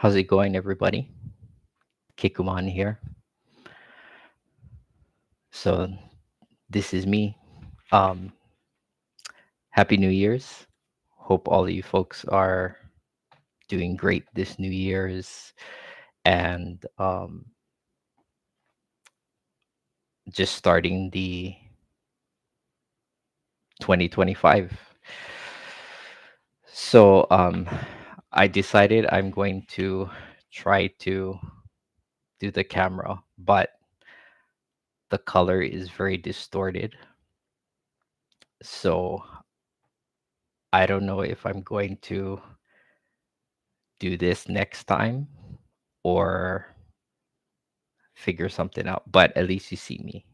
How's it going, everybody? Kikuman here. So, this is me. Um, Happy New Year's. Hope all of you folks are doing great this New Year's and just starting the 2025. So, I decided I'm going to try to do the camera, but the color is very distorted. So, I don't know if I'm going to do this next time or figure something out, but at least you see me.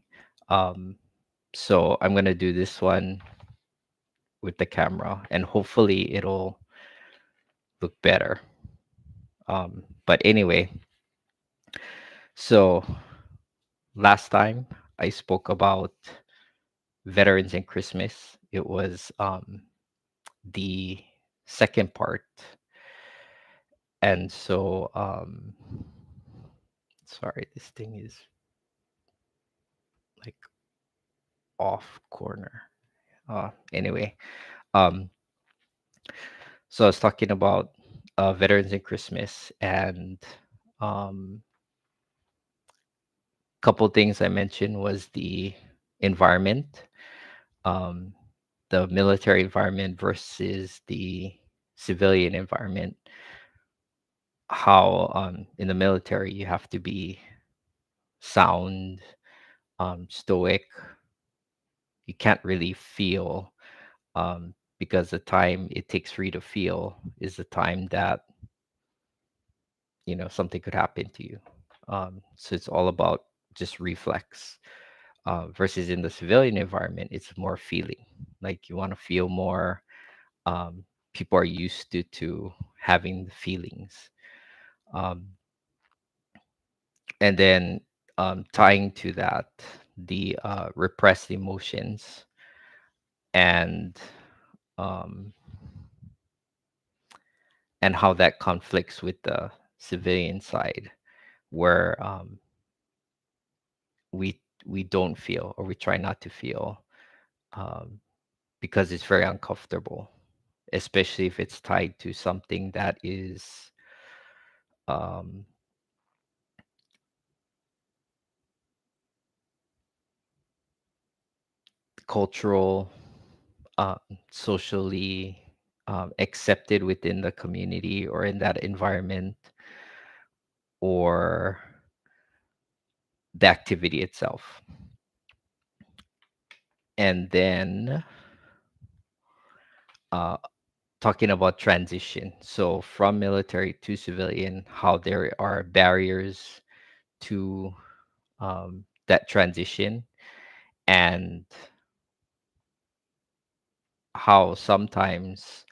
Um, so I'm gonna do this one with the camera and hopefully it'll look better. But anyway, so last time I spoke about veterans and Christmas. It was the second part. And so, sorry, this thing is like off corner. Anyway, um, so I was talking about veterans and Christmas, and um, couple things I mentioned was the environment, um, the military environment versus the civilian environment. How in the military you have to be sound, stoic. You can't really feel because the time it takes for you to feel is the time that something could happen to you. So it's all about just reflex. Versus in the civilian environment, it's more feeling. Like you want to feel more. Um, People are used to having the feelings, um, and then tying to that the repressed emotions and um, and how that conflicts with the civilian side, where we don't feel or we try not to feel um, because it's very uncomfortable, especially if it's tied to something that is um, cultural, uh, socially accepted within the community or in that environment, or the activity itself. And then uh, talking about transition. So from military to civilian, how there are barriers to that transition, and how sometimes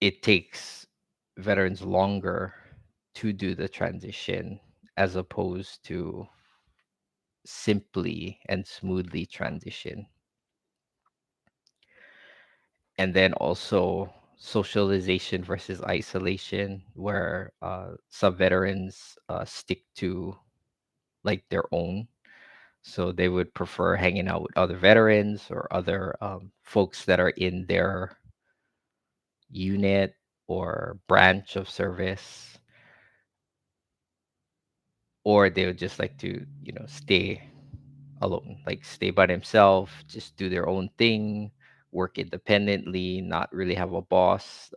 it takes veterans longer to do the transition as opposed to simply and smoothly transition. And then also socialization versus isolation, where some veterans stick to like their own. So they would prefer hanging out with other veterans or other folks that are in their unit or branch of service, or they would just like to, stay alone, like stay by themselves, just do their own thing, work independently, not really have a boss.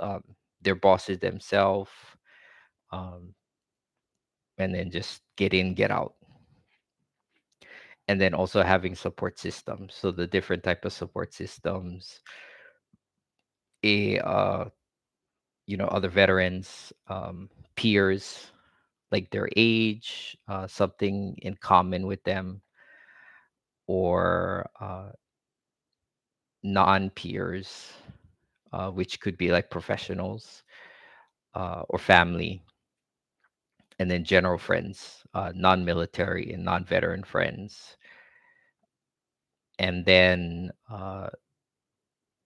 Their bosses themselves, um, and then just get in, get out. And then also having support systems. So the different type of support systems, a other veterans, peers, like their age, something in common with them, or non-peers, which could be like professionals or family, and then general friends, non-military and non-veteran friends, and then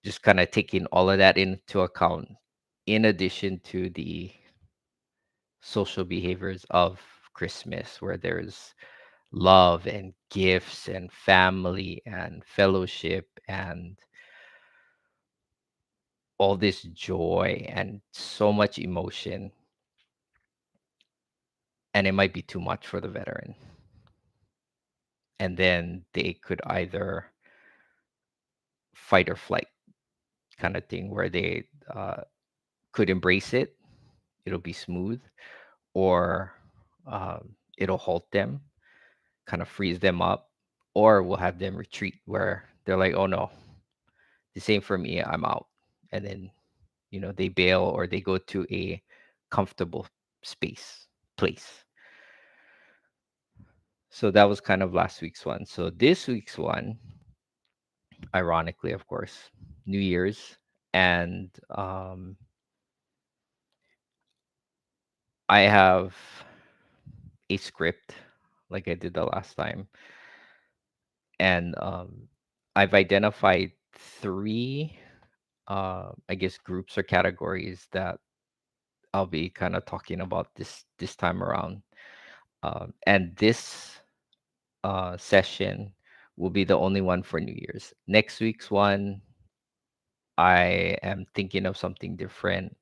just kind of taking all of that into account in addition to the social behaviors of Christmas, where there's love and gifts and family and fellowship and all this joy and so much emotion, and it might be too much for the veteran. And then they could either fight or flight kind of thing, where they could embrace it, it'll be smooth, or it'll halt them, kind of freeze them up, or we'll have them retreat where they're like, oh no, the same for me, I'm out. And then, they bail or they go to a comfortable space, place. So that was kind of last week's one. So this week's one, ironically, of course, New Year's. And I have a script like I did the last time. And I've identified three, I guess, groups or categories that I'll be kind of talking about this time around. And this session will be the only one for New Year's. Next week's one, I am thinking of something different,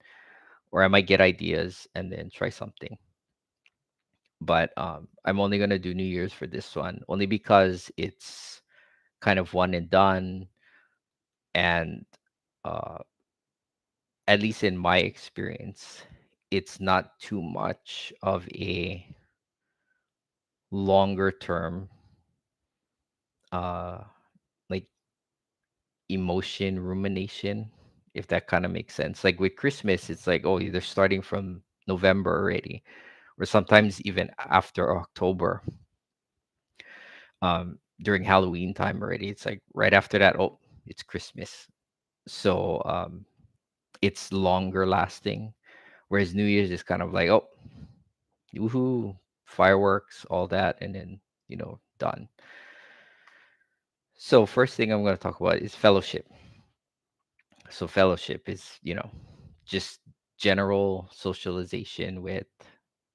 or I might get ideas and then try something. But I'm only gonna do New Year's for this one, only because it's kind of one and done, and uh, at least in my experience, it's not too much of a longer term, uh, like emotion rumination, if that kind of makes sense. Like with Christmas, it's like, oh, they're starting from November already, or sometimes even after October, during Halloween time already. It's like right after that, oh, it's Christmas. So it's longer lasting. Whereas New Year's is kind of like, oh, woohoo, fireworks, all that, and then, done. So first thing I'm going to talk about is fellowship. So fellowship is, just general socialization with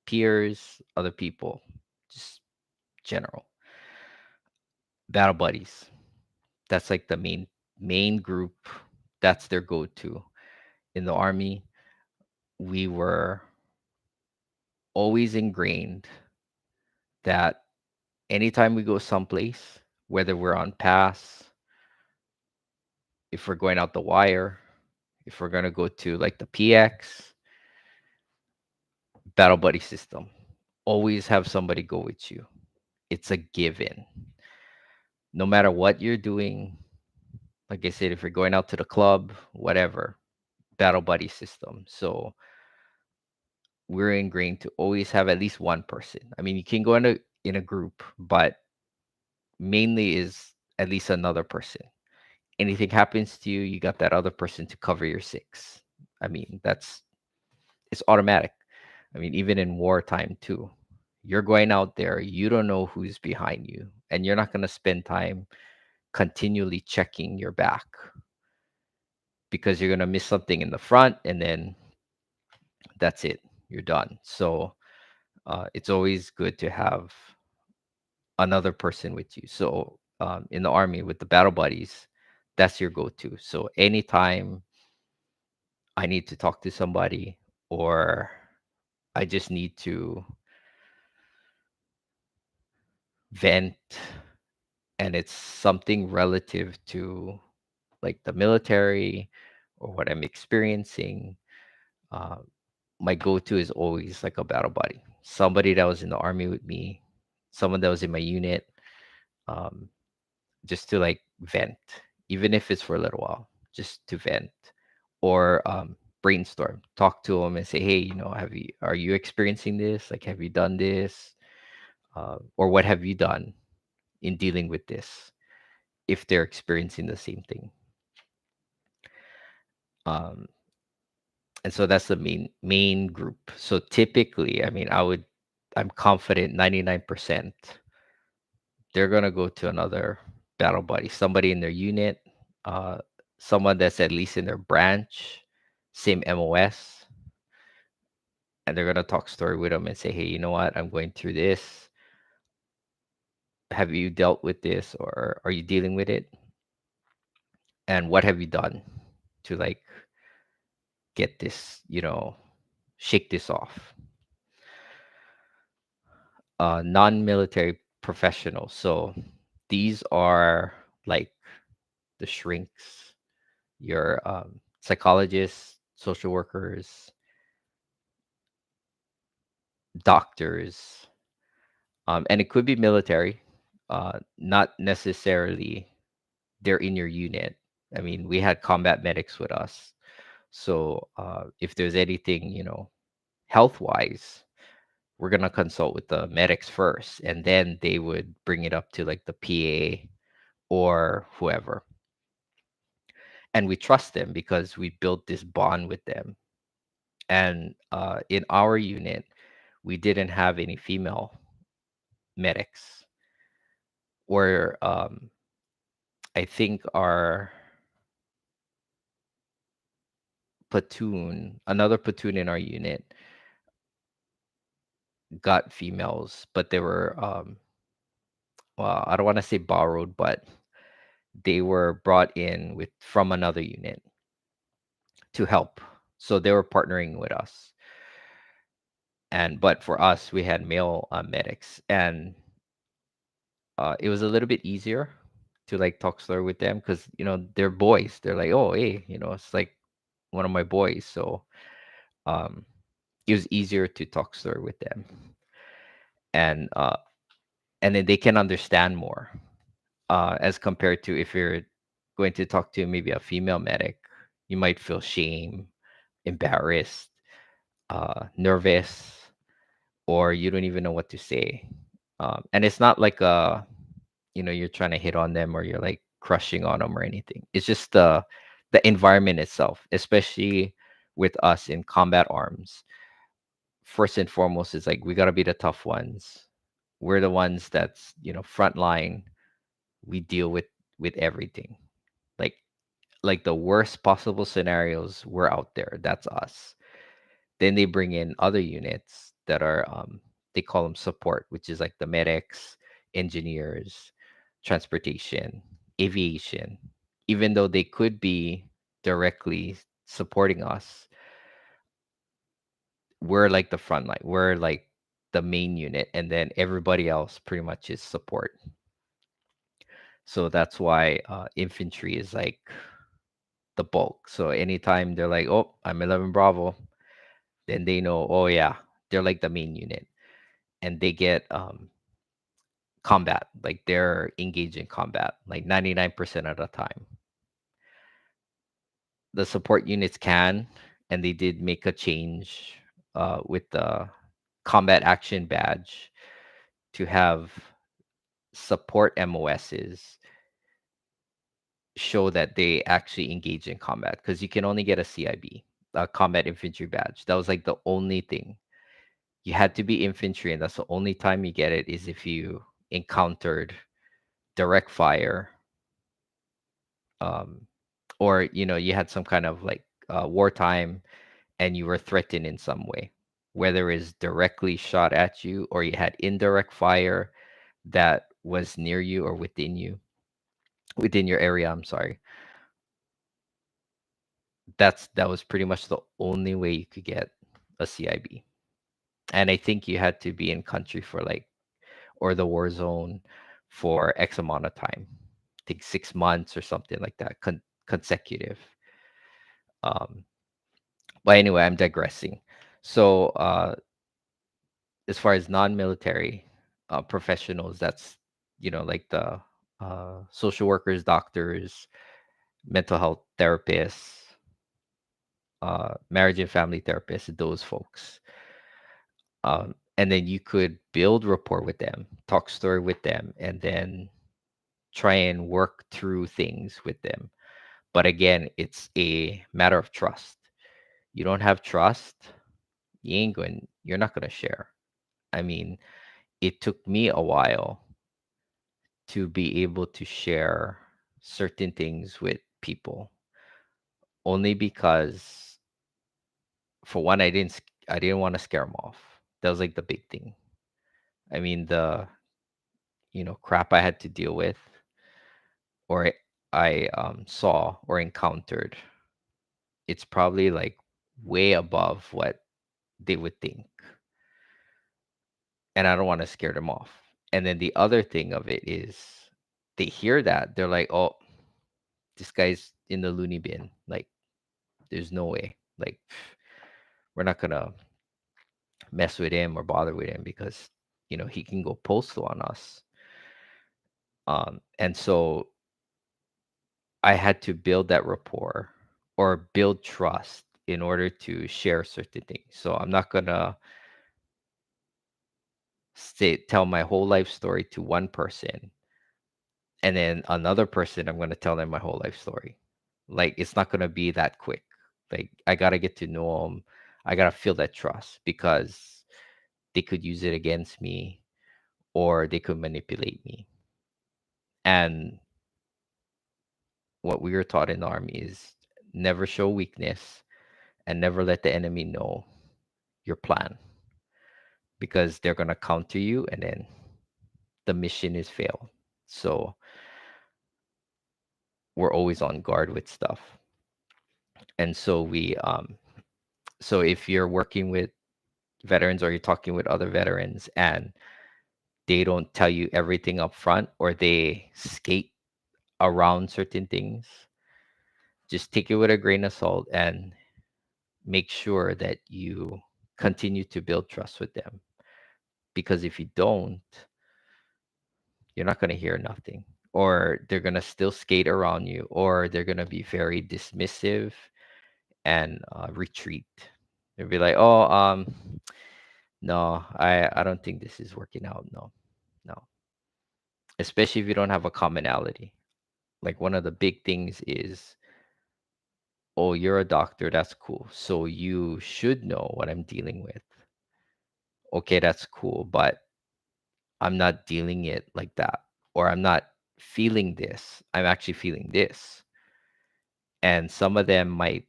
peers, other people, just general. Battle buddies. That's like the main group. That's their go-to. In the army, we were always ingrained that anytime we go someplace, whether we're on pass, if we're going out the wire, if we're going to go to like the PX, battle buddy system, always have somebody go with you. It's a given. No matter what you're doing, like I said, if you're going out to the club, whatever, battle buddy system. So we're ingrained to always have at least one person. I mean, you can go in a group, but mainly is at least another person. Anything happens to you, you got that other person to cover your six. I mean, it's automatic. I mean, even in wartime too, you're going out there, you don't know who's behind you, and you're not going to spend time continually checking your back because you're going to miss something in the front, and then that's it. You're done. So it's always good to have another person with you. So in the army with the battle buddies, that's your go-to. So anytime I need to talk to somebody, or I just need to vent, and it's something relative to like the military or what I'm experiencing, uh, my go-to is always like a battle buddy, somebody that was in the army with me, someone that was in my unit, um, just to like vent, even if it's for a little while, just to vent, or brainstorm, talk to them and say, hey, are you experiencing this? Like, have you done this? Or what have you done in dealing with this? If they're experiencing the same thing. Um, and so that's the main group. So typically, I mean, I'm confident 99% they're gonna go to another battle buddy, somebody in their unit, uh, someone that's at least in their branch, same MOS, and they're gonna talk story with them and say, hey, you know what? I'm going through this. Have you dealt with this, or are you dealing with it? And what have you done to like get this, shake this off? Non-military professionals. So these are like the shrinks, your psychologists, social workers, doctors, and it could be military. Not necessarily they're in your unit. I mean, we had combat medics with us. So if there's anything, health wise, we're gonna consult with the medics first, and then they would bring it up to like the PA or whoever. And we trust them because we built this bond with them. And in our unit, we didn't have any female medics. Or I think our platoon, another platoon in our unit, got females, but they were, well, I don't want to say borrowed, but they were brought in with from another unit to help. So they were partnering with us. And but for us, we had male medics, and it was a little bit easier to like talk story with them because they're boys. They're like, oh hey, it's like one of my boys. So um, it was easier to talk story with them, and and then they can understand more as compared to if you're going to talk to maybe a female medic. You might feel shame, embarrassed, nervous, or you don't even know what to say. And it's not like you're trying to hit on them or you're like crushing on them or anything. It's just the environment itself, especially with us in combat arms. First and foremost is like we got to be the tough ones. We're the ones that's front line. We deal with everything. Like like the worst possible scenarios, we're out there. That's us. Then they bring in other units that are they call them support, which is like the medics, engineers, transportation, aviation. Even though they could be directly supporting us, we're like the front line. We're like the main unit, and then everybody else pretty much is support. So that's why infantry is like the bulk. So anytime they're like, "Oh, I'm 11 Bravo," then they know, "Oh yeah, they're like the main unit," and they get combat. Like they're engaged in combat, like 99% of the time. The support units can, and they did make a change with the combat action badge to have support MOSs show that they actually engage in combat because you can only get a CIB, a combat infantry badge. That was like the only thing. You had to be infantry, and that's the only time you get it is if you encountered direct fire, um, or you had some kind of like wartime and you were threatened in some way, whether it's directly shot at you or you had indirect fire that was near you or within your area. I'm sorry. That was pretty much the only way you could get a CIB. And I think you had to be in country for like or the war zone for X amount of time. I think 6 months or something like that, consecutive. Um, but anyway, I'm digressing. So as far as non-military professionals, that's like the social workers, doctors, mental health therapists, marriage and family therapists, those folks. And then you could build rapport with them, talk story with them, and then try and work through things with them. But again, it's a matter of trust. You don't have trust, you're not going to share. I mean, it took me a while to be able to share certain things with people only because For one, I didn't want to scare them off. That was like the big thing. I mean, the crap I had to deal with, or I saw or encountered, it's probably like way above what they would think, and I don't want to scare them off. And then the other thing of it is, they hear that, they're like, "Oh, this guy's in the loony bin. Like, there's no way. Like, we're not gonna mess with him or bother with him because he can go postal on us." And so I had to build that rapport or build trust in order to share certain things. So I'm not gonna tell my whole life story to one person, and then another person I'm gonna tell them my whole life story. Like, it's not gonna be that quick. Like, I gotta get to know them. I gotta feel that trust, because they could use it against me, or they could manipulate me. And what we were taught in the army is never show weakness and never let the enemy know your plan, because they're going to counter you, and then the mission is failed. So we're always on guard with stuff. And so so if you're working with veterans, or you're talking with other veterans, and they don't tell you everything up front, or they skate around certain things, just take it with a grain of salt, and make sure that you continue to build trust with them. Because if you don't, you're not going to hear nothing, or they're going to still skate around you, or they're going to be very dismissive and retreat. They'll be like, "Oh, no, I don't think this is working out. No, no." Especially if you don't have a commonality. Like, one of the big things is, "Oh, you're a doctor. That's cool. So you should know what I'm dealing with." Okay, that's cool, but I'm not dealing it like that, or I'm not feeling this. I'm actually feeling this. And some of them might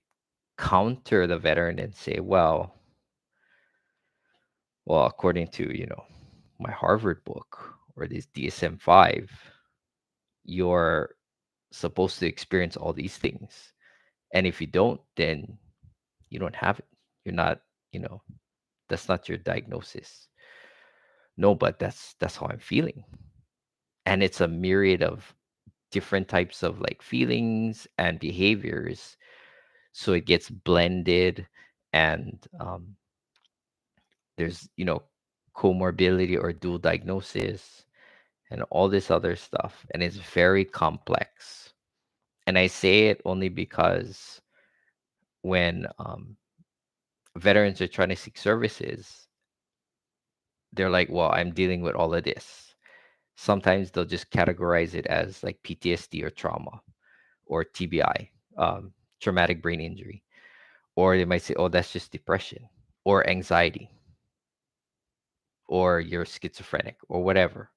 counter the veteran and say, well, according to, my Harvard book, or this DSM-5, you're supposed to experience all these things. And if you don't, then you don't have it. You're not, you know, that's not your diagnosis. No, but that's how I'm feeling. And it's a myriad of different types of like feelings and behaviors. So it gets blended, and there's, comorbidity or dual diagnosis, and all this other stuff. And it's very complex. And I say it only because when veterans are trying to seek services, they're like, "Well, I'm dealing with all of this." Sometimes they'll just categorize it as like PTSD or trauma, or TBI, traumatic brain injury. Or they might say, "Oh, that's just depression or anxiety, or you're schizophrenic," or whatever.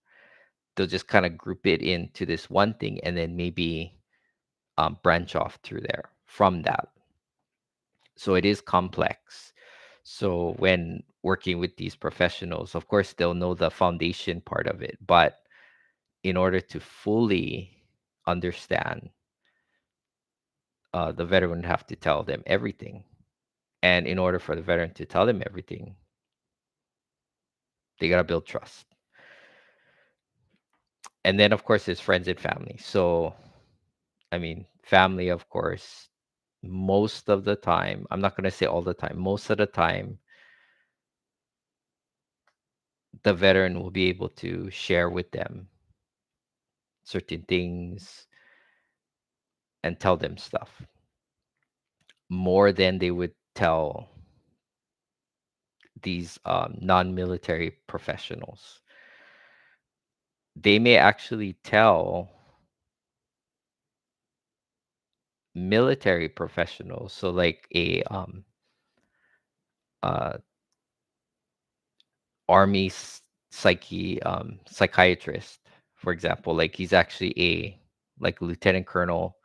They'll just kind of group it into this one thing, and then maybe branch off through there from that. So it is complex. So when working with these professionals, of course, they'll know the foundation part of it. But in order to fully understand, the veteran would have to tell them everything. And in order for the veteran to tell them everything, they got to build trust. And then, of course, there's friends and family. So, I mean, family, of course, most of the time, I'm not going to say all the time, most of the time, the veteran will be able to share with them certain things and tell them stuff more than they would tell these non-military professionals. They may actually tell military professionals, so like a uh, army psychiatrist, for example. Like, he's actually a like lieutenant colonel.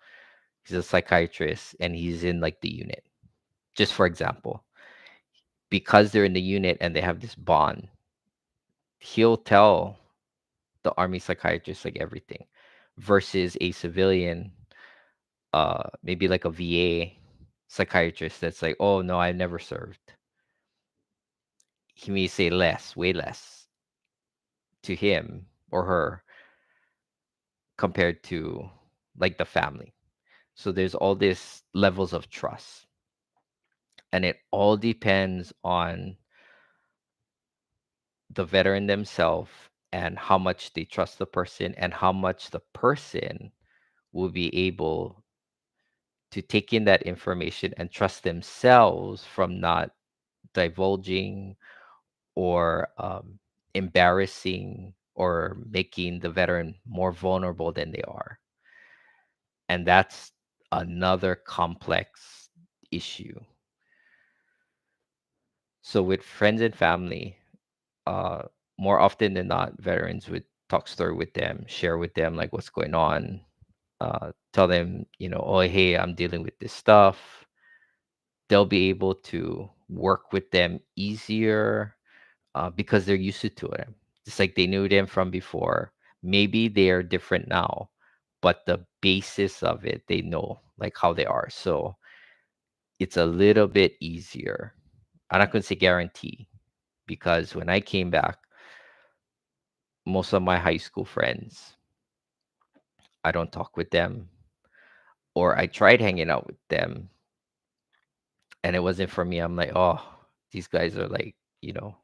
He's a psychiatrist, and he's in like the unit, just for example. because they're in the unit and they have this bond, he'll tell the army psychiatrist like everything, versus a civilian, maybe like a VA psychiatrist that's like, oh no, I never served. He may say less, way less to him or her compared to like the family. So there's all these levels of trust, and it all depends on the veteran themselves and how much they trust the person and how much the person will be able to take in that information and trust themselves from not divulging or embarrassing or making the veteran more vulnerable than they are. And that's another complex issue. So with friends and family, uh, more often than not, veterans would talk story with them, share with them like what's going on, tell them, oh hey, I'm dealing with this stuff. They'll be able to work with them easier because they're used to it. It's like they knew them from before. Maybe they are different now, but the basis of it, they know like how they are. So it's a little bit easier. I'm not going to say guarantee, because when I came back, most of my high school friends, I don't talk with them, or I tried hanging out with them and it wasn't for me. I'm like, oh, these guys are like, you know,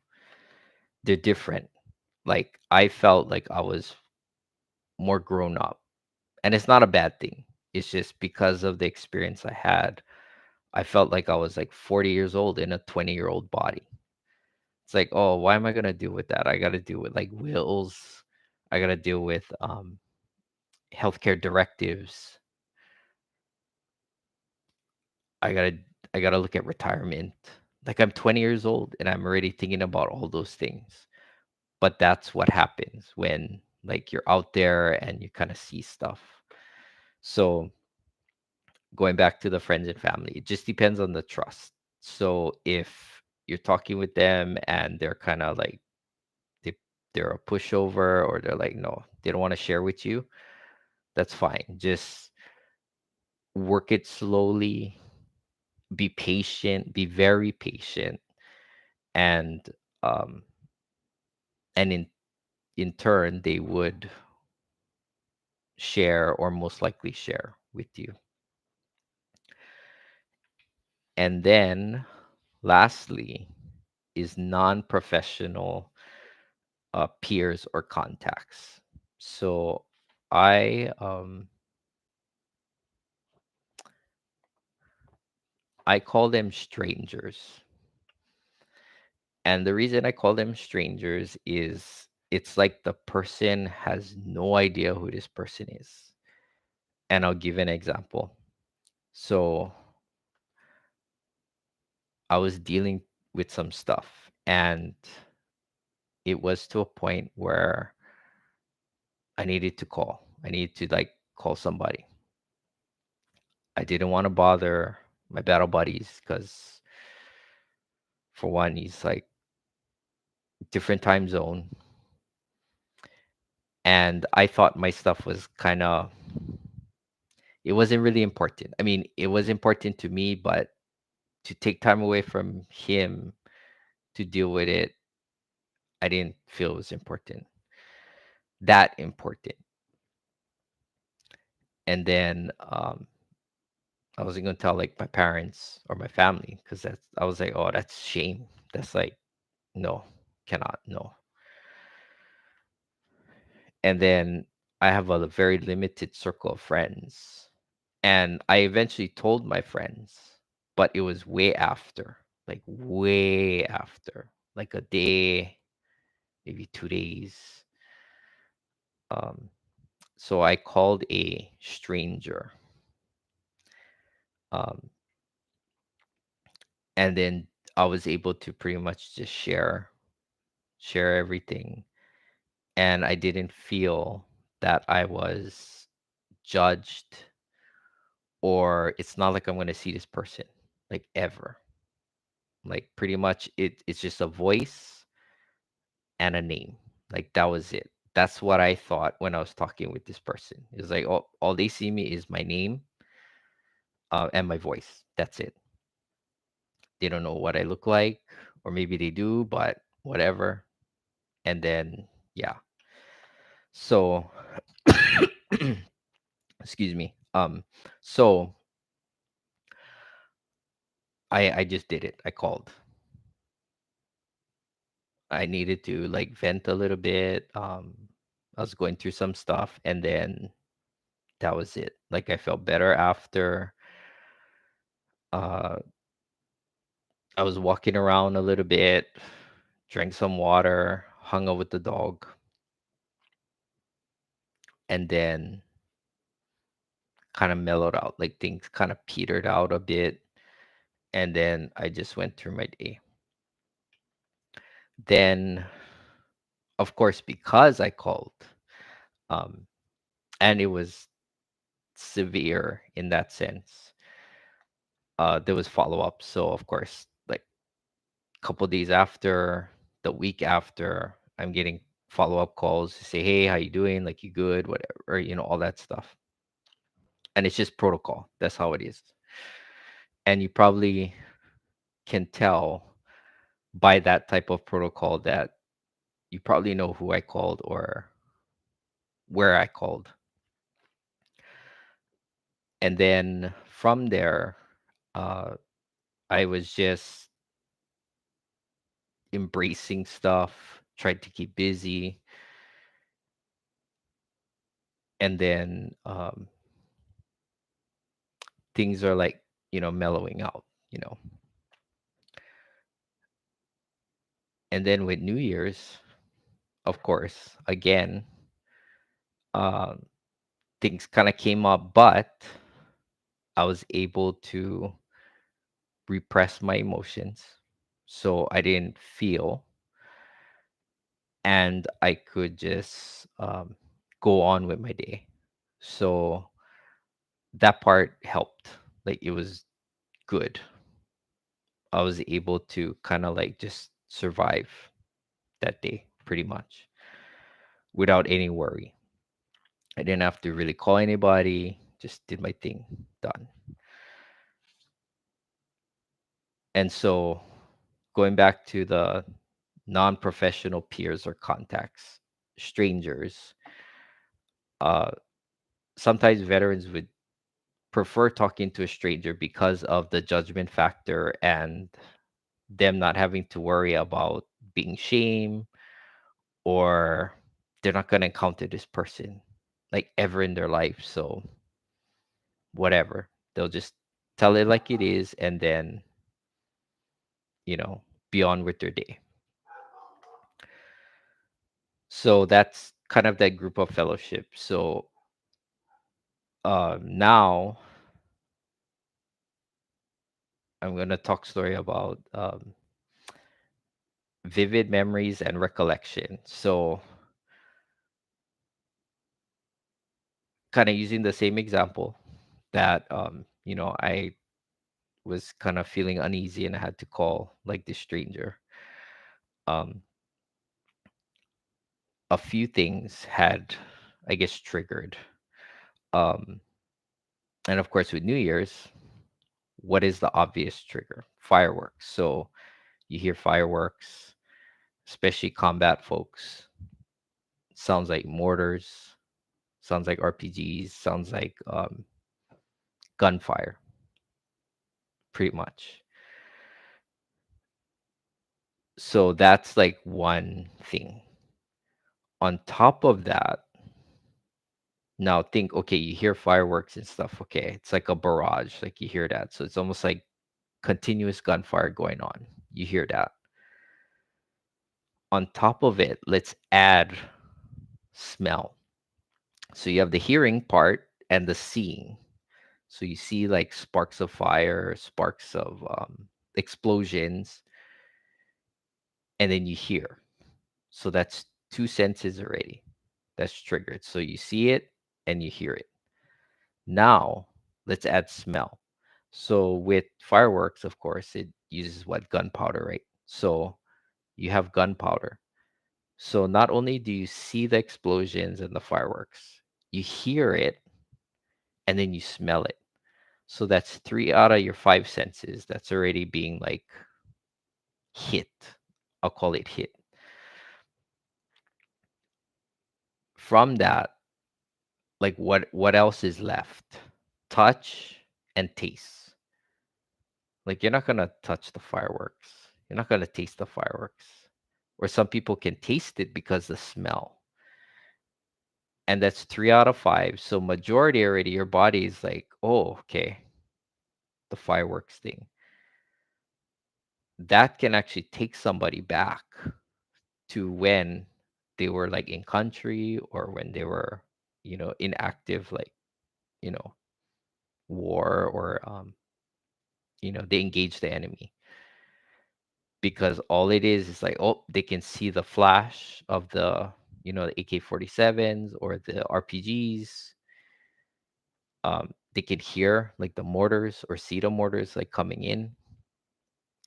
they're different. Like I felt like I was more grown up. And it's not a bad thing. It's just because of the experience I had, I felt like I was like 40 years old in a 20-year-old body. It's like, oh, why am I gonna deal with that? I gotta deal with like wills. I gotta deal with healthcare directives. I gotta I gotta look at retirement. Like I'm 20 years old and I'm already thinking about all those things. But that's what happens when like you're out there and you kind of see stuff. So going back to the friends and family, it just depends on the trust. So if you're talking with them and they're kind of like they, they're a pushover, or they're like no, they don't want to share with you, that's fine. Just work it slowly, be patient, be very patient, and um and in turn they would share, or most likely share with you. And then lastly is non-professional peers or contacts. So I I call them strangers. And the reason I call them strangers is it's like the person has no idea who this person is. And I'll give an example. So I was dealing with some stuff, and it was to a point where I needed to call. I needed to like call somebody. I didn't want to bother my battle buddies because, for one, he's like different time zone, and I thought my stuff was kind of, it wasn't really important. I mean, it was important to me, but to take time away from him to deal with it, I didn't feel it was important, that important. And then I wasn't gonna tell like my parents or my family, because that's, I was like, oh, that's shame. That's like, no, cannot, no. And then I have a very limited circle of friends. And I eventually told my friends, but it was way after, like a day, maybe 2 days. Um, so I called a stranger, um, and then I was able to pretty much just share everything, and I didn't feel that I was judged, or it's not like I'm going to see this person like ever. Like pretty much it's just a voice and a name. Like that was it. That's what I thought when I was talking with this person. It's like all they see me is my name and my voice. That's it. They don't know what I look like, or maybe they do, but whatever. And then yeah. So excuse me. So I just did it. I called. I needed to like vent a little bit. I was going through some stuff, and then that was it. Like I felt better after. Uh, I was walking around a little bit, drank some water, hung out with the dog, and then kind of mellowed out. Like things kind of petered out a bit, and then I just went through my day. Then, of course, because I called, um, and it was severe in that sense, there was follow up. So, of course, like a couple days after, the week after, I'm getting follow up calls to say, "Hey, how you doing? Like, you good? Whatever, all that stuff." And it's just protocol. That's how it is. And you probably can tell by that type of protocol that you probably know who I called or where I called. And then from there, uh, I was just embracing stuff, tried to keep busy, and then things are like mellowing out. You know, and then with New Year's, of course, again, um, things kind of came up, but I was able to repress my emotions, so I didn't feel, and I could just go on with my day. So that part helped. Like it was good. I was able to kind of like just survive that day pretty much without any worry. I didn't have to really call anybody, just did my thing, done. And so going back to the non-professional peers or contacts, strangers, uh, sometimes veterans would prefer talking to a stranger because of the judgment factor and them not having to worry about being shamed, or they're not going to encounter this person like ever in their life. So whatever, they'll just tell it like it is, and then you know be on with their day. So that's kind of that group of fellowship. So now I'm going to talk story about vivid memories and recollection. So kind of using the same example that I was kind of feeling uneasy and I had to call like this stranger. um a few things had, I guess, triggered. um and of course with New Year's, what is the obvious trigger? Fireworks. So you hear fireworks, especially combat folks, sounds like mortars, sounds like RPGs, sounds like gunfire, pretty much. So that's like one thing. On top of that, now think, okay, you hear fireworks and stuff. Okay, it's like a barrage, like you hear that. So it's almost like continuous gunfire going on. You hear that. On top of it, let's add smell. So you have the hearing part and the seeing. So you see like sparks of fire, sparks of explosions, and then you hear. So that's two senses already. That's triggered. So you see it and you hear it. Now let's add smell. So with fireworks, of course, uses what? Gunpowder, right? So you have gunpowder. So not only do you see the explosions and the fireworks, you hear it and then you smell it. So that's three out of your five senses that's already being like hit. I'll call it hit. From that, like what else is left? Touch and taste. Like you're not gonna touch the fireworks. You're not gonna taste the fireworks. Or some people can taste it because the smell. And that's three out of five. So majority already, your body is like, oh, okay, the fireworks thing. That can actually take somebody back to when they were like in country or when they were, inactive, like, you know, war or they engage the enemy. Because all it is like, oh, they can see the flash of the AK-47s or the RPGs. They can hear like the mortars or see the mortars like coming in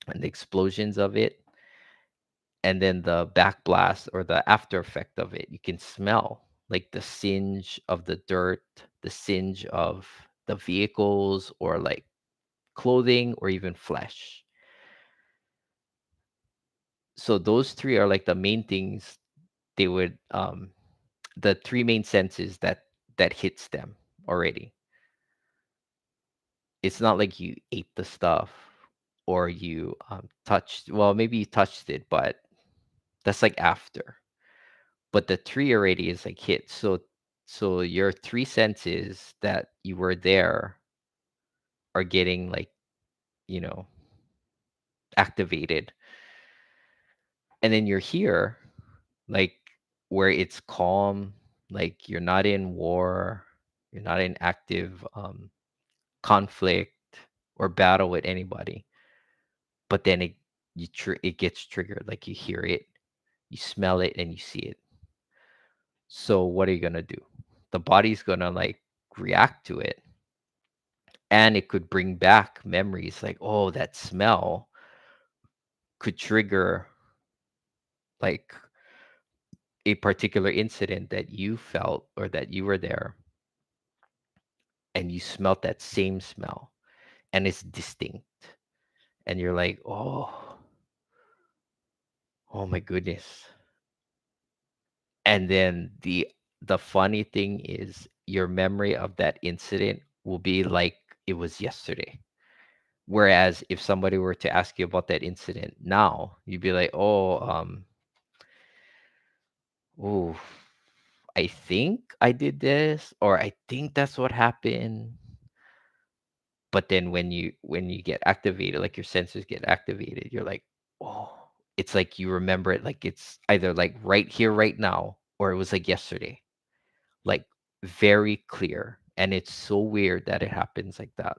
and the explosions of it, and then the backblast or the after effect of it. You can smell like the singe of the dirt, the singe of the vehicles or like clothing or even flesh. So those three are like the main things they would the three main senses that hits them already. It's not like you ate the stuff or you touched, well, maybe you touched it, but that's like after. But the three already is like hit. So your three senses that you were there are getting like, you know, activated. And then you're here, like where it's calm, like you're not in war, you're not in active conflict or battle with anybody. But then it gets triggered, like you hear it, you smell it, and you see it. So what are you gonna do? The body's gonna like react to it, and it could bring back memories like, oh, that smell could trigger like a particular incident that you felt or that you were there and you smelt that same smell and it's distinct, and you're like, oh my goodness. And then the funny thing is your memory of that incident will be like it was yesterday. Whereas if somebody were to ask you about that incident now, you'd be like, oh, I think I did this, or I think that's what happened. But then when you get activated, like your senses get activated, you're like, oh, it's like you remember it like it's either like right here, right now, or it was like yesterday. Like very clear. And it's so weird that it happens like that.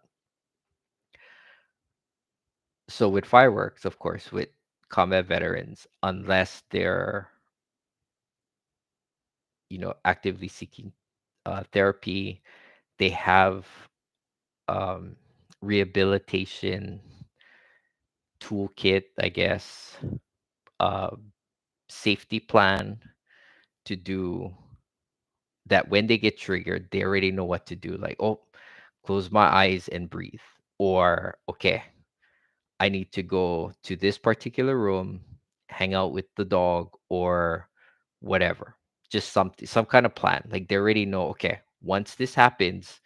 So with fireworks, of course, with combat veterans, unless they're, actively seeking therapy, they have um, rehabilitation toolkit, I guess, uh, safety plan to do that. When they get triggered, they already know what to do. Like, oh, close my eyes and breathe. Or, okay, I need to go to this particular room, hang out with the dog or whatever. Just something, some kind of plan. Like they already know, okay, once this happens,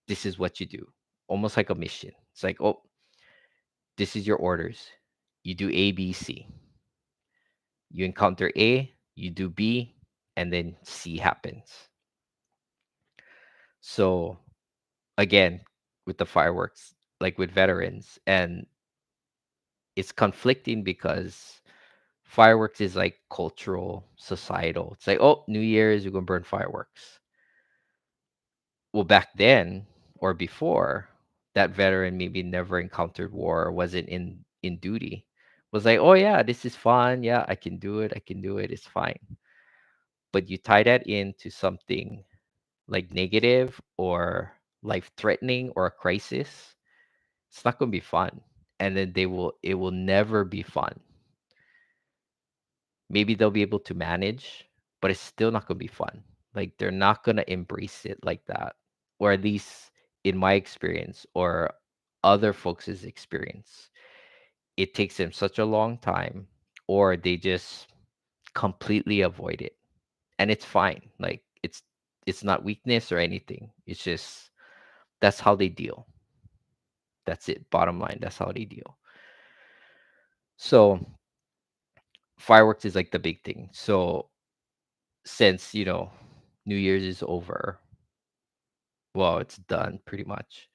this is what you do. Almost like a mission. It's like, oh, this is your orders. You do A, B, C. You encounter A, you do B, and then C happens. So again, with the fireworks, like with veterans, and it's conflicting because fireworks is like cultural, societal. It's like, oh, New Year's, you're gonna burn fireworks. Well, back then or before, that veteran maybe never encountered war or wasn't in duty. Was like, oh yeah, this is fun. Yeah, I can do it. I can do it. It's fine. But you tie that into something like negative or life threatening or a crisis, it's not gonna be fun. and then it will never be fun. Maybe they'll be able to manage, but it's still not going to be fun. Like they're not going to embrace it like that. Or at least in my experience or other folks' experience, it takes them such a long time, or they just completely avoid it. And it's fine. Like it's not weakness or anything. It's just that's how they deal. That's it. Bottom line, that's how they deal. So fireworks is like the big thing. So since, New Year's is over, well, it's done pretty much.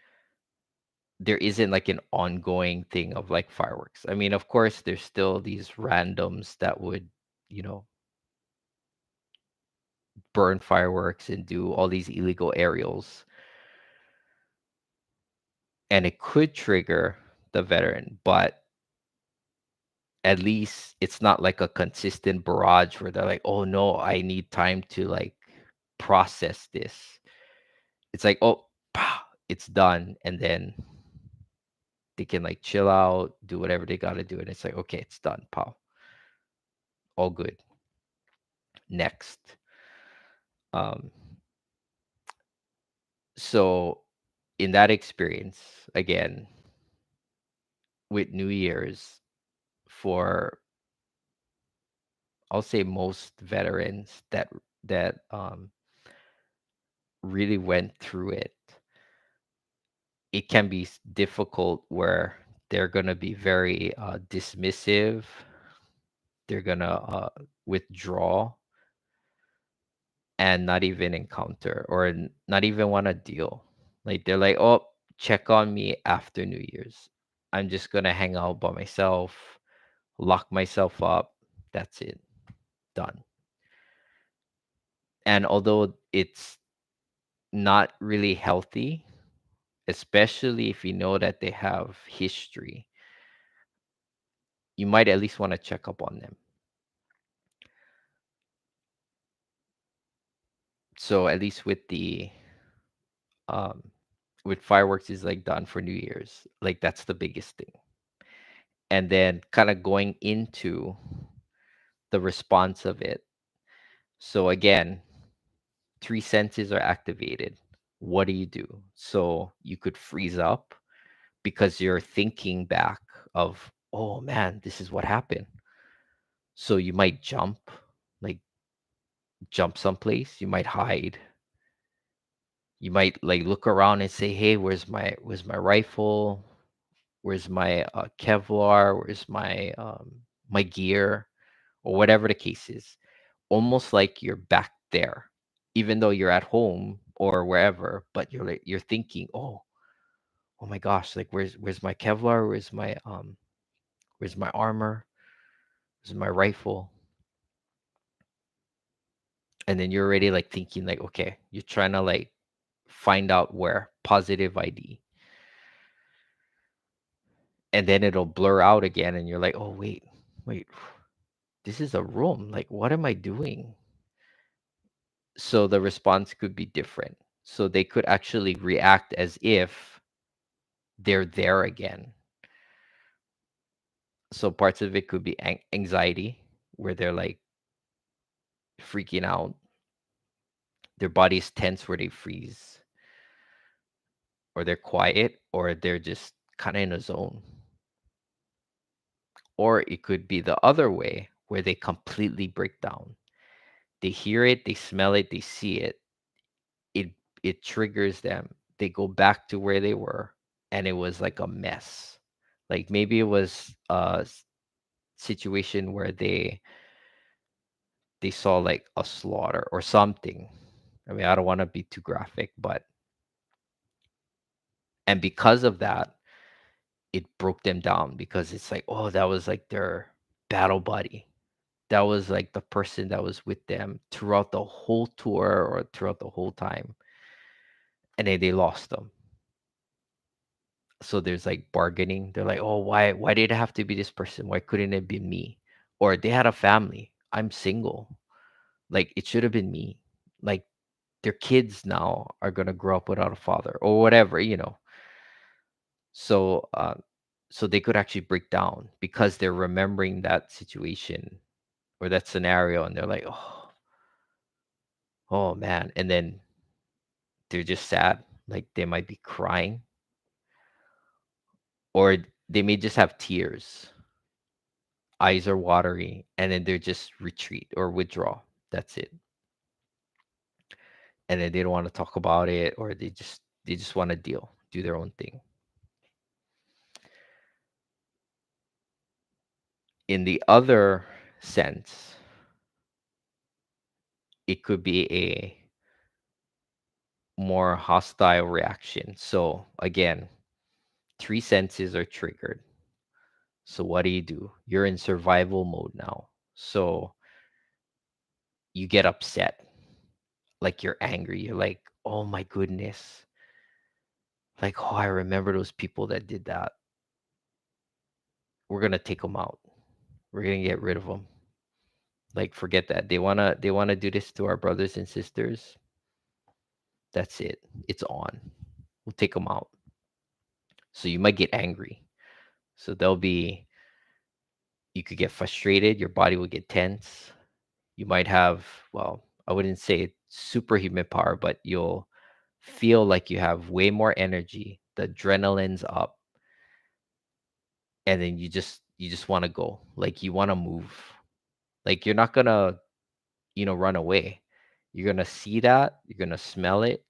There isn't like an ongoing thing of like fireworks. I mean, of course, there's still these randoms that would, you know, burn fireworks and do all these illegal aerials, and it could trigger the veteran, but at least it's not like a consistent barrage where they're like, "Oh no, I need time to like process this." It's like, "Oh, pow, it's done," and then they can like chill out, do whatever they got to do, and it's like, "Okay, it's done, pow, all good." Next. Um, so in that experience, again, with New Year's, for I'll say most veterans that really went through it, it can be difficult where they're gonna be very dismissive. They're gonna withdraw and not even encounter or not even want to deal. Like they're like, "Oh, check on me after New Year's. I'm just gonna hang out by myself, lock myself up. That's it, done." And although it's not really healthy, especially if you know that they have history, you might at least want to check up on them. So at least um with fireworks is like done for New Year's. Like that's the biggest thing. And then kind of going into the response of it. So again, three senses are activated. What do you do? So you could freeze up because you're thinking back of, oh man, this is what happened. So you might like jump someplace, you might hide. You might like look around and say, "Hey, where's my rifle? Where's my Kevlar? Where's my gear?" Or whatever the case is. Almost like you're back there, even though you're at home or wherever, but you're thinking, oh my gosh, like where's my Kevlar? Where's my armor? Where's my rifle? And then you're already like thinking like, okay, you're trying to like find out where positive ID. And then it'll blur out again and you're like, oh wait, this is a room. Like what am I doing? So the response could be different. So they could actually react as if they're there again. So parts of it could be anxiety, where they're like freaking out. Their body is tense, where they freeze, or they're quiet, or they're just kind of in a zone. Or it could be the other way, where they completely break down. They hear it, they smell it, they see it. It it triggers them. They go back to where they were, and it was like a mess. Like maybe it was a situation where they saw like a slaughter or something. I mean, I don't want to be too graphic, but and because of that, it broke them down because it's like, oh, that was like their battle buddy. That was like the person that was with them throughout the whole tour or throughout the whole time. And then they lost them. So there's like bargaining. They're like, oh, why did it have to be this person? Why couldn't it be me? Or they had a family. I'm single. Like it should have been me. Like their kids now are gonna grow up without a father or whatever. So So they could actually break down because they're remembering that situation or that scenario, and they're like, oh man. And then they're just sad. Like they might be crying, or they may just have tears, eyes are watery, and then they're just retreat or withdraw. That's it. And then they don't want to talk about it, or they just want to do their own thing. In the other sense, it could be a more hostile reaction. So again, three senses are triggered. So what do you do? You're in survival mode now. So you get upset, like you're angry. You're like, oh my goodness. Like, oh, I remember those people that did that. We're gonna take them out. We're gonna get rid of them. Like, forget that. They wanna do this to our brothers and sisters. That's it. It's on. We'll take them out. So you might get angry. So there'll be you could get frustrated. Your body will get tense. You might have, well, I wouldn't say superhuman power, but you'll feel like you have way more energy. The adrenaline's up, and then you just want to go. Like you want to move. Like you're not gonna, run away. You're gonna see that, you're gonna smell it,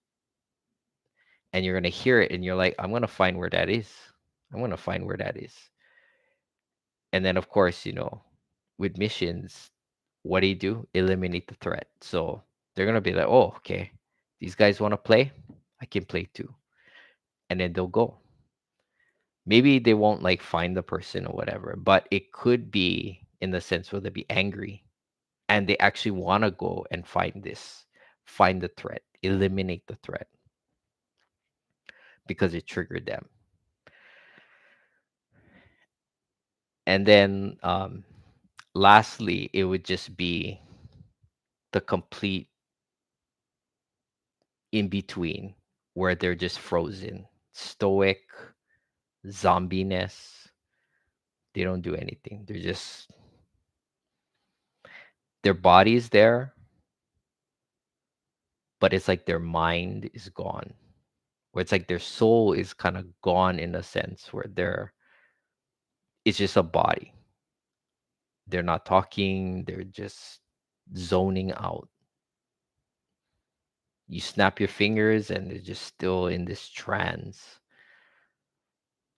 and you're gonna hear it, and you're like, I'm gonna find where that is. I'm gonna find where that is. And then of course, with missions, what do you do? Eliminate the threat. So they're gonna be like, oh, okay, these guys want to play, I can play too. And then they'll go. Maybe they won't like find the person or whatever, but it could be in the sense where they'll be angry and they actually want to go and find the threat, eliminate the threat because it triggered them. And then lastly, it would just be the complete in between where they're just frozen, stoic, zombiness. They don't do anything. They're just their body's there, but it's like their mind is gone. Where it's like their soul is kind of gone in a sense where it's just a body. They're not talking, they're just zoning out. You snap your fingers and they're just still in this trance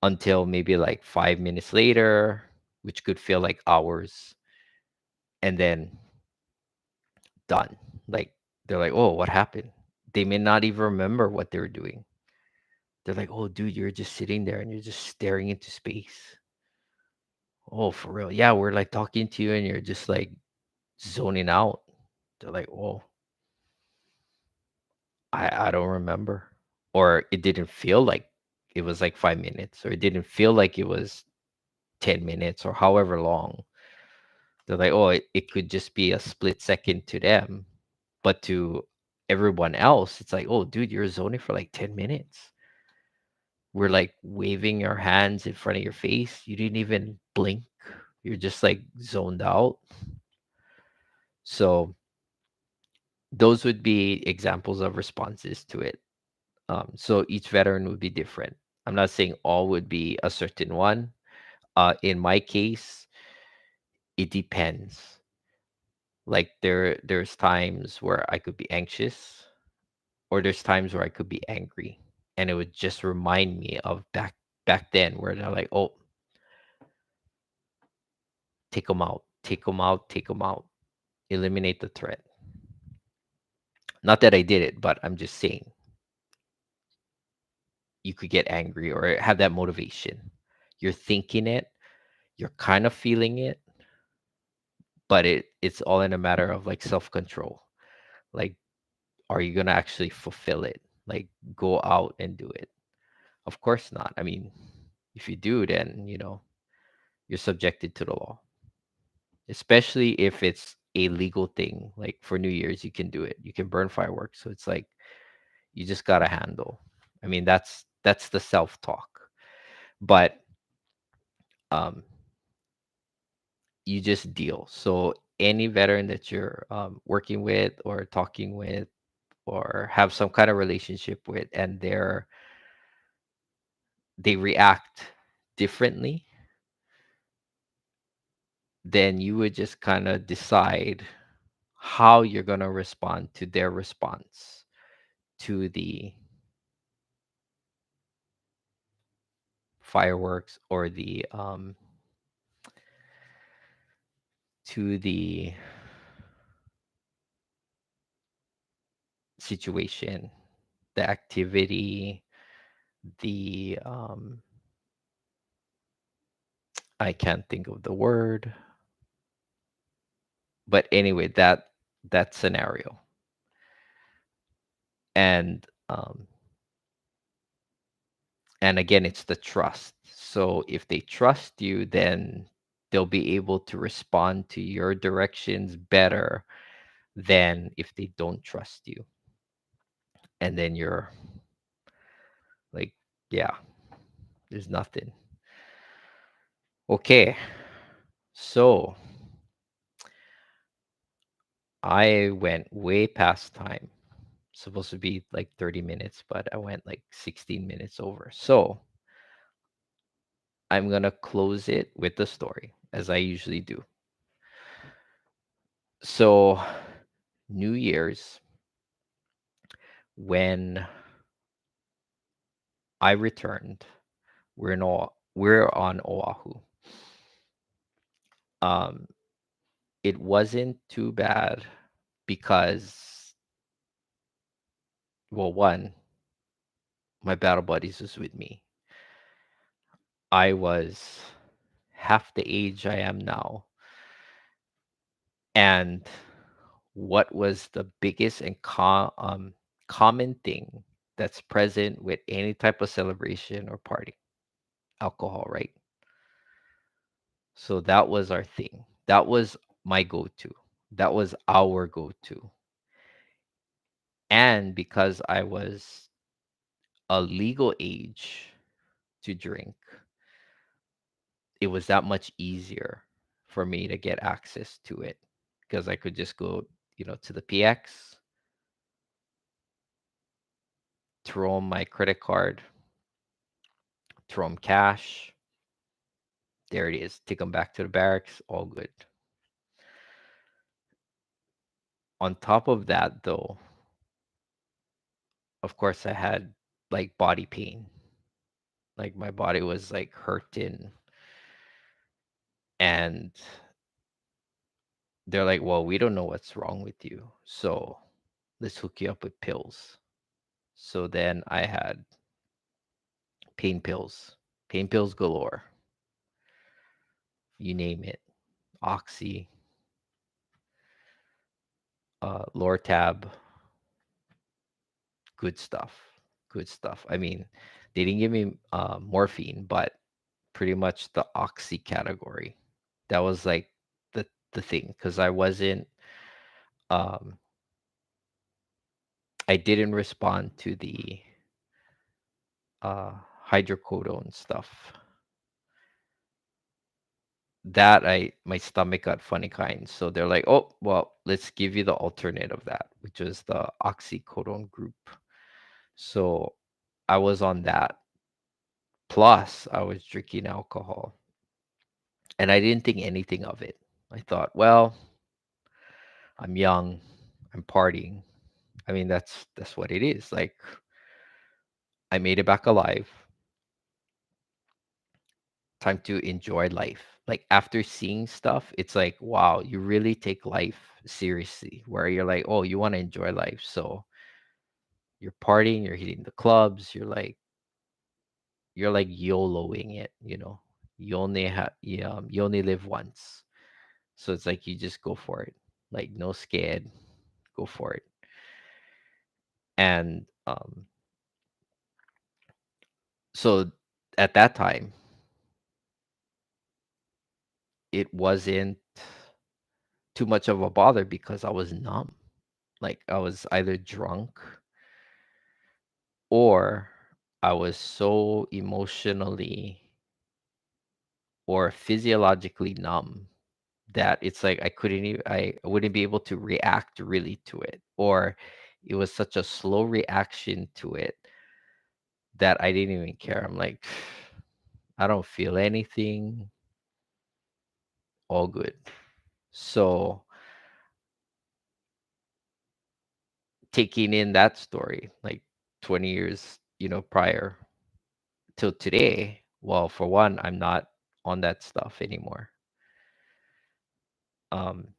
until maybe like 5 minutes later, which could feel like hours, and then done. Like they're like, oh, what happened? They may not even remember what they were doing. They're like, oh, dude, you're just sitting there and you're just staring into space. Oh, for real? Yeah, we're like talking to you and you're just like zoning out. They're like, oh, I don't remember. Or it didn't feel like it was like 5 minutes, or it didn't feel like it was 10 minutes or however long. They're like, oh, it could just be a split second to them. But to everyone else, it's like, oh, dude, you're zoning for like 10 minutes. We're like waving our hands in front of your face. You didn't even blink. You're just like zoned out. So those would be examples of responses to it. So each veteran would be different. I'm not saying all would be a certain one. In my case, it depends. Like there's times where I could be anxious, or there's times where I could be angry, and it would just remind me of back then where they're like, oh, take them out, take them out, take them out, eliminate the threat. Not that I did it, but I'm just saying you could get angry or have that motivation. You're thinking it, you're kind of feeling it, but it's all in a matter of like self-control. Like, are you gonna actually fulfill it? Like, go out and do it? Of course not. I mean, if you do, then you're subjected to the law, especially if it's a legal thing. Like for New Year's, you can do it. You can burn fireworks. So it's like you just gotta handle. I mean, that's the self-talk. But um, you just deal. So any veteran that you're working with or talking with or have some kind of relationship with, and they react differently, then you would just kind of decide how you're going to respond to their response to the fireworks or the to the situation, the activity, the I can't think of the word, but anyway, that scenario. And and again, it's the trust. So if they trust you, then they'll be able to respond to your directions better than if they don't trust you. And then you're like, yeah, there's nothing. Okay. So I went way past time. Supposed to be like 30 minutes, but I went like 16 minutes over. So I'm going to close it with the story as I usually do. So, New Year's, when I returned, we're on Oahu. Um, it wasn't too bad because, well, one, my battle buddies was with me. I was half the age I am now. And what was the biggest and common thing that's present with any type of celebration or party? Alcohol, right? So that was our thing. That was my go to. That was our go to. And because I was a legal age to drink, it was that much easier for me to get access to it because I could just go, to the PX, throw 'em my credit card, throw 'em cash. There it is. Take them back to the barracks. All good. On top of that, though, of course, I had like body pain. Like my body was like hurting. And they're like, well, we don't know what's wrong with you. So let's hook you up with pills. So then I had pain pills galore, you name it. Oxy, Lortab, good stuff. Good stuff. I mean, they didn't give me morphine, but pretty much the oxy category. That was like the thing because um I didn't respond to the uh hydrocodone stuff. That I my stomach got funny kind. So they're like, oh well, let's give you the alternate of that, which is the oxycodone group. So I was on that. Plus, I was drinking alcohol, and I didn't think anything of it. I thought, well, I'm young, I'm partying. I mean, that's what it is. Like I made it back alive. Time to enjoy life. Like after seeing stuff, it's like, wow, you really take life seriously. Where you're like, oh, you want to enjoy life, so you're partying, you're hitting the clubs, you're like YOLOing it. You only live once, so it's like you just go for it. Like no scared, go for it. And so at that time, it wasn't too much of a bother because I was numb. Like I was either drunk or I was so emotionally or physiologically numb, that it's like I wouldn't be able to react really to it, or it was such a slow reaction to it that I didn't even care. I'm like, I don't feel anything, all good. So taking in that story, like 20 years, prior till today, well, for one, I'm not on that stuff anymore. Um,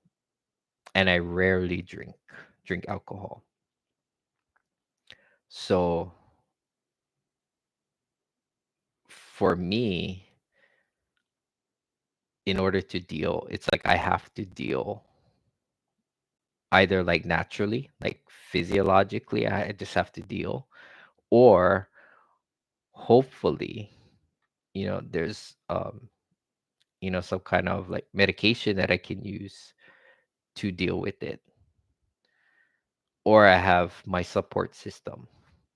and I rarely drink alcohol. So for me, in order to deal, it's like I have to deal either like naturally, like physiologically, I just have to deal, or hopefully, there's some kind of like medication that I can use to deal with it, or I have my support system,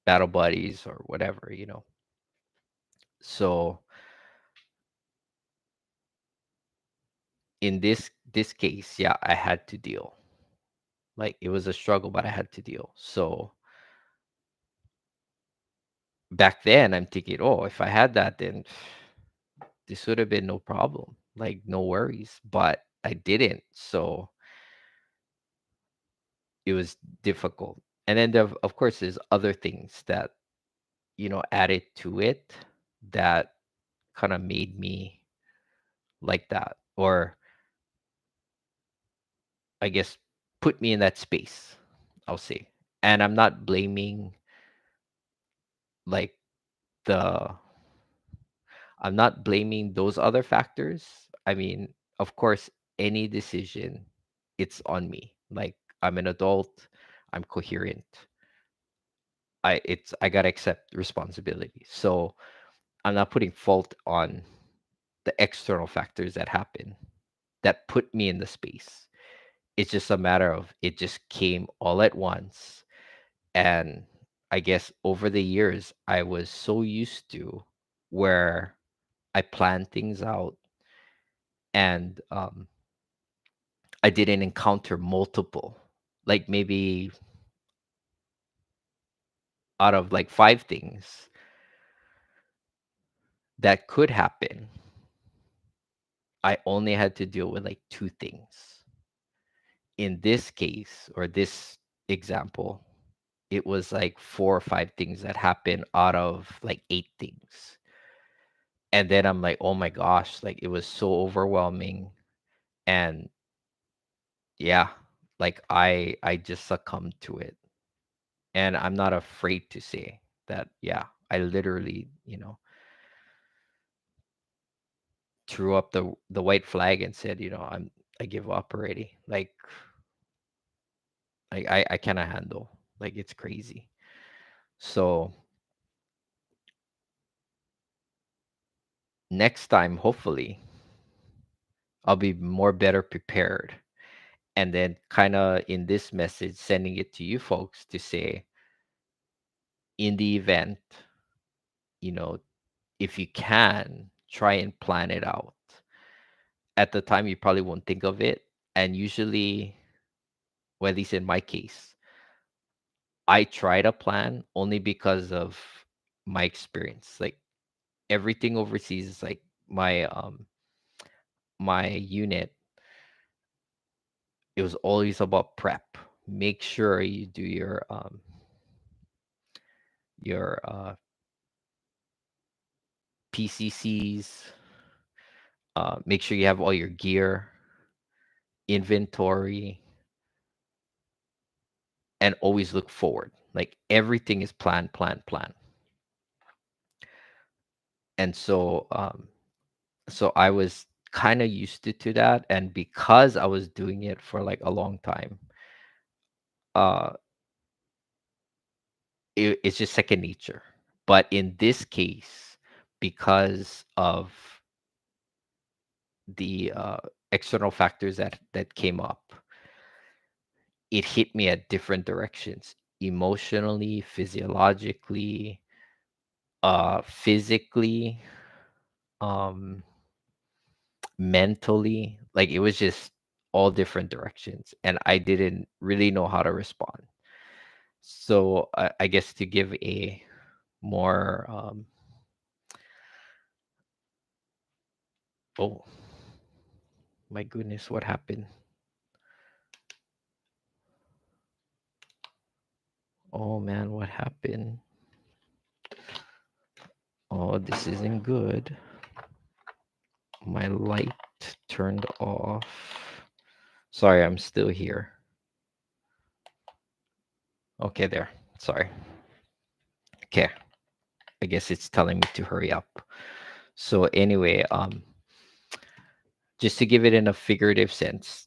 battle buddies or whatever. So in this case, yeah, I had to deal. Like it was a struggle, but I had to deal. So back then I'm thinking, oh, if I had that, then this would have been no problem, like no worries. But I didn't. So it was difficult. And then there, of course, there's other things that, added to it that kind of made me like that, or I guess put me in that space, I'll say. And I'm not blaming like the I'm not blaming those other factors. I mean, of course, any decision, it's on me. Like I'm an adult, I'm coherent. I gotta accept responsibility. So I'm not putting fault on the external factors that happen that put me in the space. It's just a matter of it just came all at once. And I guess over the years, I was so used to where I planned things out, and I didn't encounter multiple, like maybe out of like five things that could happen, I only had to deal with like two things. In this case, or this example, it was like four or five things that happened out of like eight things. And then I'm like, oh my gosh, like it was so overwhelming. And yeah, like I just succumbed to it. And I'm not afraid to say that, yeah, I literally, threw up the white flag and said, I give up already. Like I cannot handle. Like it's crazy. So next time, hopefully, I'll be more better prepared. And then kind of in this message, sending it to you folks to say, in the event, you know, if you can, try and plan it out. At the time, you probably won't think of it. And usually, well, at least in my case, I try to plan only because of my experience. Like everything overseas is like my unit, it was always about prep. Make sure you do your PCCs. Make sure you have all your gear, inventory, and always look forward. Like everything is plan, plan, plan. And so I was kind of used to that, and because I was doing it for like a long time, uh, it's just second nature. But in this case, because of the external factors that came up, it hit me at different directions, emotionally, physiologically, physically. Um, mentally, like it was just all different directions, and I didn't really know how to respond. So I guess to give a more oh my goodness, what happened? Oh man, what happened? Oh, this isn't good. My light turned off. Sorry, I'm still here. Okay, there. Sorry. Okay. I guess it's telling me to hurry up. So anyway, just to give it in a figurative sense,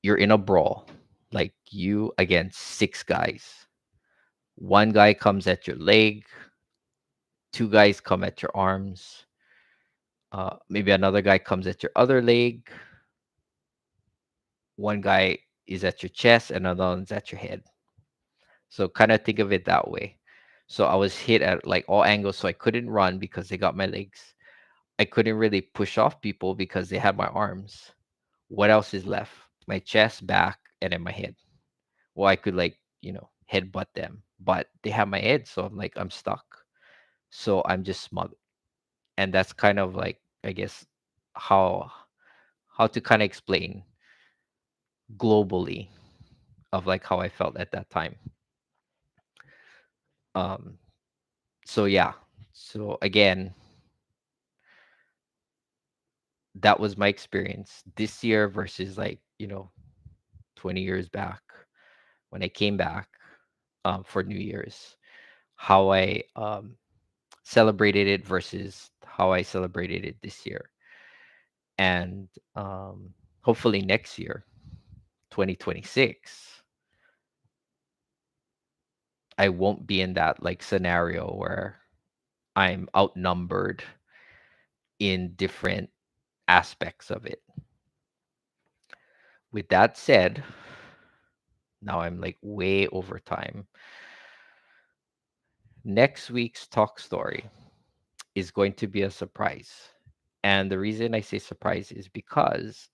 you're in a brawl, like you against six guys. One guy comes at your leg, two guys come at your arms, maybe another guy comes at your other leg, one guy is at your chest, and another one's at your head. So kind of think of it that way. So I was hit at like all angles, so I couldn't run because they got my legs. I couldn't really push off people because they had my arms. What else is left? My chest, back, and then my head. Well, I could like, headbutt them, but they have my head, so I'm like, I'm stuck. So I'm just smothered. And that's kind of like, I guess, how to kind of explain globally of like how I felt at that time. Um, so yeah. So again, that was my experience this year versus like, 20 years back when I came back for New Year's. How I celebrated it versus how I celebrated it this year. And hopefully next year, 2026, I won't be in that like scenario where I'm outnumbered in different aspects of it. With that said, now I'm like way over time. Next week's talk story is going to be a surprise. And the reason I say surprise is because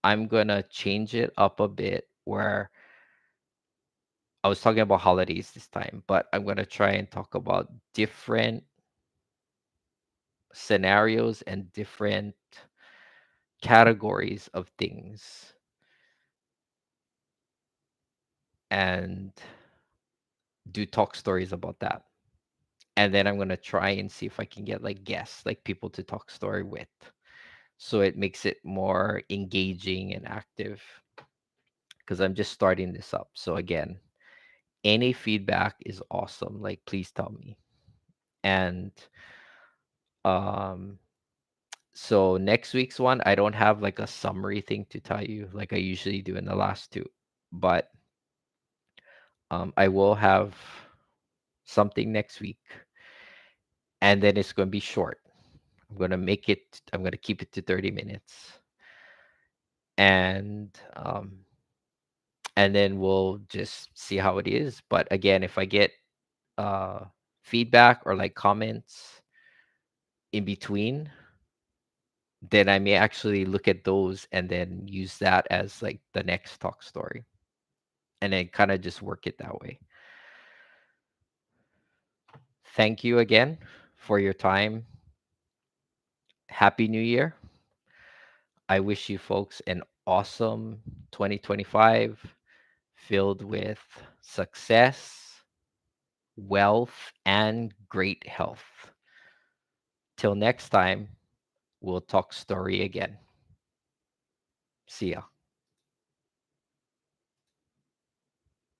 I'm going to change it up a bit where I was talking about holidays this time, but I'm going to try and talk about different scenarios and different categories of things, and do talk stories about that. And then I'm going to try and see if I can get like guests, like people to talk story with. So it makes it more engaging and active because I'm just starting this up. So again, any feedback is awesome. Like please tell me. And um so next week's one, I don't have like a summary thing to tell you like I usually do in the last two, but I will have something next week, and then it's going to be short. I'm going to keep it to 30 minutes, and then we'll just see how it is. But again, if I get uh feedback or like comments in between, then I may actually look at those and then use that as like the next talk story, and then kind of just work it that way. Thank you again for your time. Happy New Year. I wish you folks an awesome 2025 filled with success, wealth, and great health. Till next time, we'll talk story again. See ya.